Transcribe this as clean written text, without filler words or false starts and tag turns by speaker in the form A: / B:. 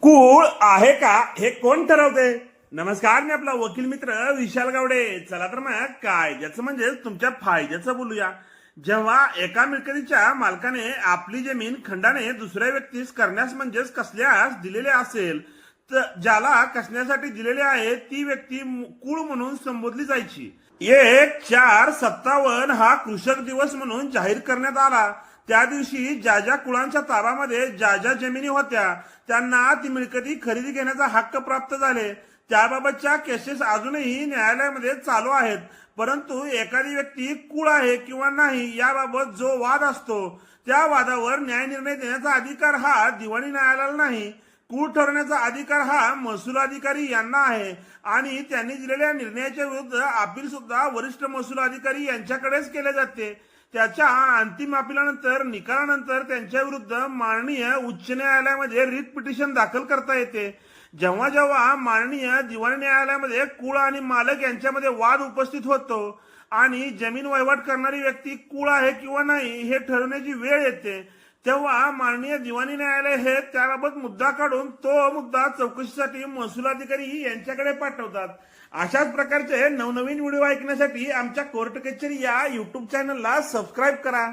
A: कूळ आहे का हे कोण ठरवते? नमस्कार, मी आपला वकील मित्र विशाल गावडे. चला तर मग कायद्याचं म्हणजे तुमच्या फायद्याचं बोलूया. जेव्हा एका मिळकतीच्या मालकाने आपली जमीन खंडाने दुसऱ्या व्यक्तीस करण्यास म्हणजेच कसल्यास दिलेले असेल, तर ज्याला कसण्यासाठी दिलेले आहे ती व्यक्ती कूळ म्हणून संबोधली जायची. 1/4/57 हा कृषक दिवस म्हणून जाहीर करण्यात आला. त्या दिवशी ज्या ज्या कुळांच्या ताब्यामध्ये ज्या ज्या जमिनी होत्या त्यांना ती मिळकती खरेदी घेण्याचा हक्क प्राप्त झाले. त्याबाबतच्या केसेस अजूनही न्यायालयामध्ये चालू आहेत. परंतु एखादी व्यक्ती कुळ आहे किंवा नाही याबाबत जो वाद असतो त्या वादावर न्याय निर्णय देण्याचा अधिकार हा दिवाणी न्यायालयाला नाही. कूळ ठरवण्याचा अधिकार हा महसूल अधिकारी यांना आहे आणि त्यांनी दिलेल्या निर्णयाच्या विरुद्ध अपील सुद्धा वरिष्ठ महसूल अधिकारी यांच्याकडेच केले जाते. त्याच्या अंतिम अपिलानंतर निकालानंतर त्यांच्या विरुद्ध माननीय उच्च न्यायालयामध्ये रिट पिटिशन दाखल करता येते. जेव्हा जेव्हा माननीय दिवाणी न्यायालयामध्ये कुळ आणि मालक यांच्यामध्ये वाद उपस्थित होतो आणि जमीन वहिवाट करणारी व्यक्ती कुळ आहे किंवा नाही हे ठरवण्याची वेळ येते, तेव्हा माननीय दिवाणी न्यायालय हे त्याबाबत मुद्दा काढून तो मुद्दा चौकशीसाठी महसूल अधिकारी यांच्याकडे पाठवतात. अशाच प्रकारचे नवनवीन व्हिडिओ ऐकण्यासाठी आमच्या कोर्ट कचेरी या युट्यूब चॅनलला सबस्क्राईब करा.